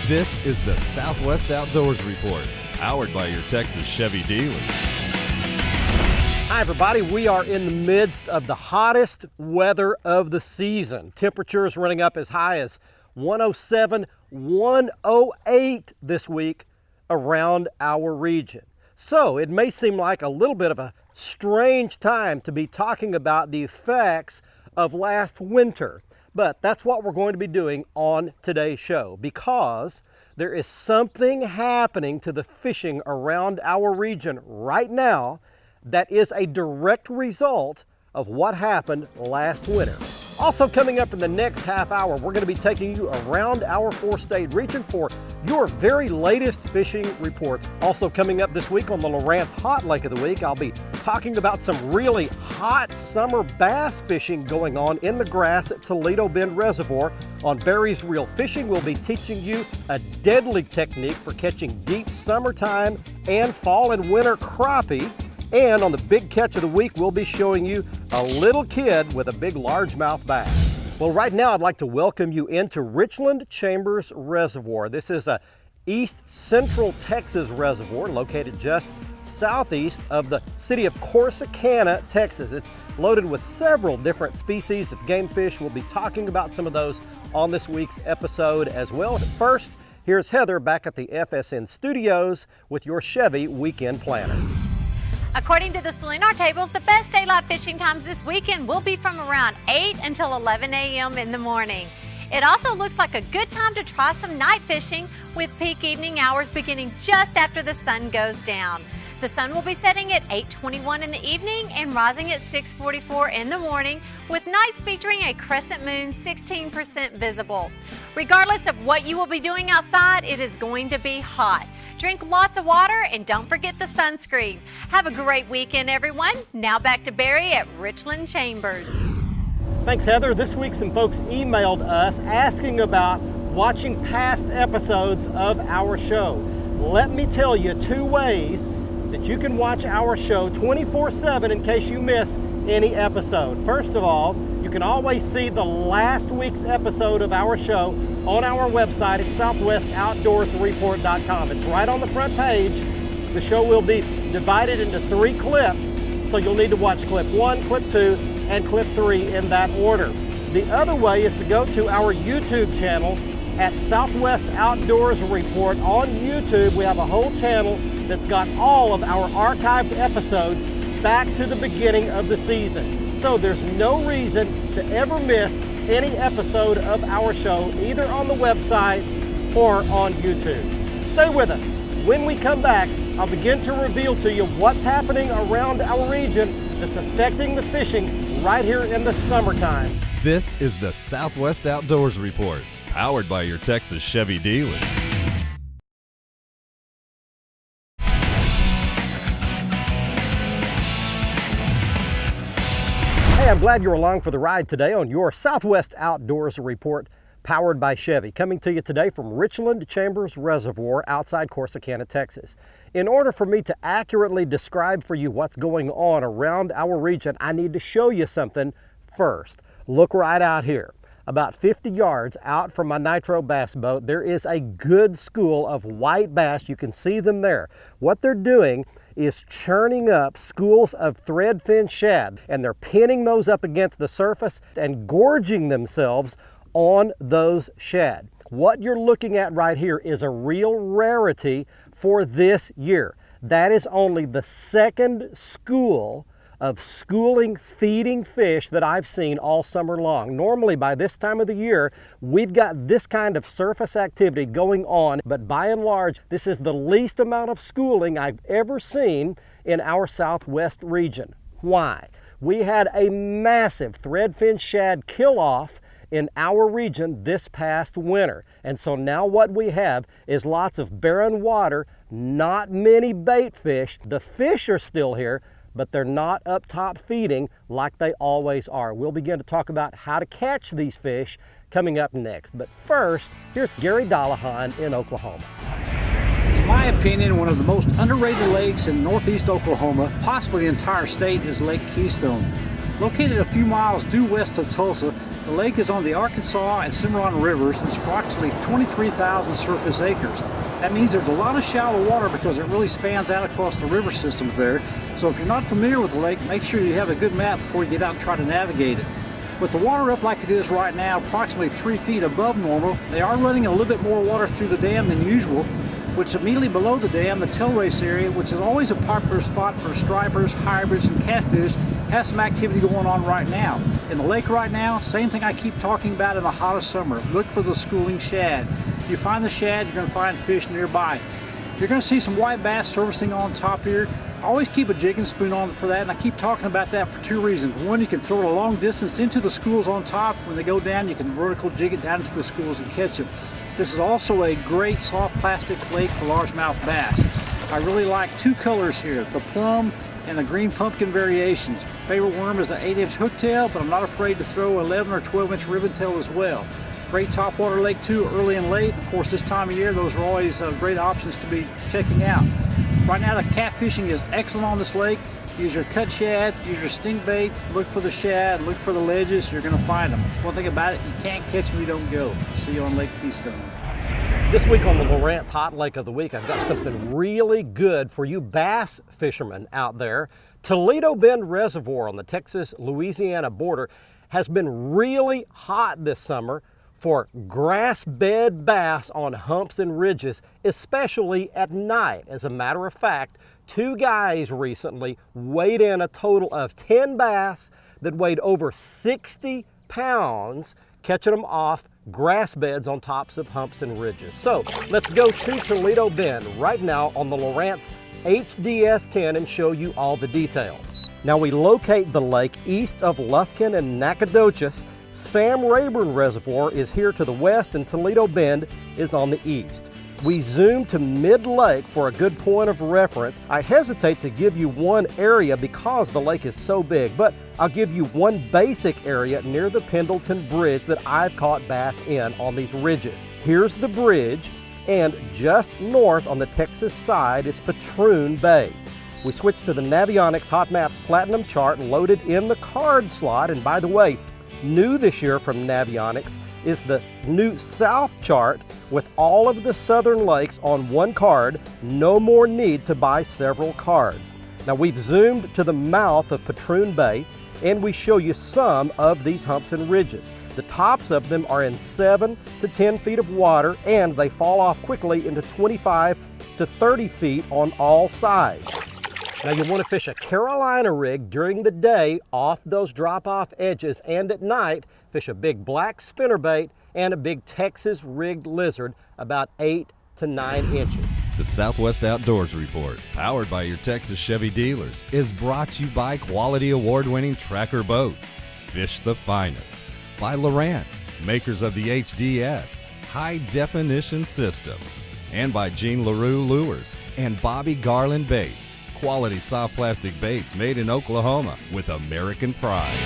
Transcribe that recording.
This is the Southwest Outdoors Report, powered by your Texas Chevy dealer. Hi everybody, we are in the midst of the hottest weather of the season. Temperatures running up as high as 107, 108 this week around our region. So it may seem like a little bit of a strange time to be talking about the effects of last winter, but that's what we're going to be doing on today's show, because there is something happening to the fishing around our region right now that is a direct result of what happened last winter. Also coming up in the next half hour, we're going to be taking you around our four-state region for your very latest fishing reports. Also coming up this week on the Lawrence Hot Lake of the Week, I'll be talking about some really hot summer bass fishing going on in the grass at Toledo Bend Reservoir. On Barry's Reel Fishing, we'll be teaching you a deadly technique for catching deep summertime and fall and winter crappie. And on the Big Catch of the Week, we'll be showing you a little kid with a big largemouth bass. Well, right now I'd like to welcome you into Richland Chanbers Reservoir. This is a East Central Texas reservoir located just southeast of the city of Corsicana, Texas. It's loaded with several different species of game fish. We'll be talking about some of those on this week's episode as well. But first, here's Heather back at the FSN studios with your Chevy Weekend Planner. According to the Salinar tables, the best daylight fishing times this weekend will be from around 8 until 11 a.m. in the morning. It also looks like a good time to try some night fishing, with peak evening hours beginning just after the sun goes down. The sun will be setting at 8:21 in the evening and rising at 6:44 in the morning, with nights featuring a crescent moon 16% visible. Regardless of what you will be doing outside, it is going to be hot. Drink lots of water and don't forget the sunscreen. Have a great weekend, everyone. Now back to Barry at Richland Chanbers. Thanks, Heather. This week some folks emailed us asking about watching past episodes of our show. Let me tell you two ways that you can watch our show 24/7 in case you miss any episode. First of all, you can always see the last week's episode of our show on our website at southwestouttdoorsreport.com. It's right on the front page. The show will be divided into 3 clips, so you'll need to watch clip 1, clip 2, and clip 3 in that order. The other way is to go to our YouTube channel at Southwest Outdoors Report on YouTube. We have a whole channel that's got all of our archived episodes back to the beginning of the season. So there's no reason to ever miss any episode of our show, either on the website or on YouTube. Stay with us. When we come back, I'll begin to reveal to you what's happening around our region that's affecting the fishing right here in the summertime. This is the Southwest Outdoors Report, powered by your Texas Chevy dealer. Hey, I'm glad you're along for the ride today on your Southwest Outdoors Report, powered by Chevy, coming to you today from Richland Chanbers Reservoir outside Corsicana, Texas. In order for me to accurately describe for you what's going on around our region, I need to show you something first. Look right out here. About 50 yards out from my nitro bass boat, there is a good school of white bass. You can see them there. What they're doing is churning up schools of threadfin shad, and they're pinning those up against the surface and gorging themselves on those shad. What you're looking at right here is a real rarity for this year. That is only the second school of schooling feeding fish that I've seen all summer long. Normally by this time of the year, we've got this kind of surface activity going on, but by and large, this is the least amount of schooling I've ever seen in our southwest region. Why? We had a massive threadfin shad kill-off in our region this past winter. And so now what we have is lots of barren water, not many bait fish. The fish are still here, but they're not up top feeding like they always are. We'll begin to talk about how to catch these fish coming up next. But first, here's Gary Dollahan in Oklahoma. In my opinion, one of the most underrated lakes in northeast Oklahoma, possibly the entire state, is Lake Keystone. Located a few miles due west of Tulsa, The lake is on the Arkansas and Cimarron rivers and it's approximately 23,000 surface acres. That means there's a lot of shallow water because it really spans out across the river systems there. So if you're not familiar with the lake, make sure you have a good map before you get out and try to navigate it. With the water up like it is right now, approximately 3 feet above normal, they are running a little bit more water through the dam than usual, which immediately below the dam, the tail race area, which is always a popular spot for stripers, hybrids, and catfish, has some activity going on right now. In the lake right now, same thing I keep talking about in the hottest summer. Look for the schooling shad. If you find the shad, you're going to find fish nearby. You're going to see some white bass surfacing on top here. Always keep a jigging spoon on for that, and I keep talking about that for 2 reasons. One, you can throw it a long distance into the schools on top. When they go down, you can vertical jig it down into the schools and catch them. This is also a great soft plastic lake for largemouth bass. I really like 2 colors here, the plum and the green pumpkin variations. Favorite worm is the 8-inch hooktail, but I'm not afraid to throw 11 or 12-inch ribbontail as well. Great topwater lake too, early and late. Of course, this time of year, those are always great options to be checking out. Right now, the catfishing is excellent on this lake. Use your cut shad, use your stink bait, look for the shad, look for the ledges, you're gonna find them. One thing about it, you can't catch them, you don't go. See you on Lake Keystone. This week on the Lawrence Hot Lake of the Week, I've got something really good for you bass fishermen out there. Toledo Bend Reservoir on the Texas-Louisiana border has been really hot this summer for grass bed bass on humps and ridges, especially at night. As a matter of fact, 2 guys recently weighed in a total of 10 bass that weighed over 60 pounds, catching them off grass beds on tops of humps and ridges. So let's go to Toledo Bend right now on the Lawrence HDS 10 and show you all the details. Now we locate the lake east of Lufkin and Nacogdoches. Sam Rayburn Reservoir is here to the west and Toledo Bend is on the east. We zoom to mid-lake for a good point of reference. I hesitate to give you one area because the lake is so big, but I'll give you one basic area near the Pendleton Bridge that I've caught bass in on these ridges. Here's the bridge, and just north on the Texas side is Patroon Bay. We switch to the Navionics Hot Maps Platinum chart loaded in the card slot, and by the way, new this year from Navionics is the new South chart with all of the southern lakes on one card. No more need to buy several cards. Now we've zoomed to the mouth of Patroon Bay and we show you some of these humps and ridges. The tops of them are in 7 to 10 feet of water and they fall off quickly into 25 to 30 feet on all sides. Now you want to fish a Carolina rig during the day off those drop-off edges, and at night fish a big black spinnerbait and a big Texas rigged lizard about 8 to 9 inches. The Southwest Outdoors Report, powered by your Texas Chevy dealers, is brought to you by quality award-winning Tracker boats. Fish the finest. By Lawrence, makers of the HDS High Definition System. And by Jean LaRue Lures and Bobby Garland Baits. Quality soft plastic baits made in Oklahoma with American pride.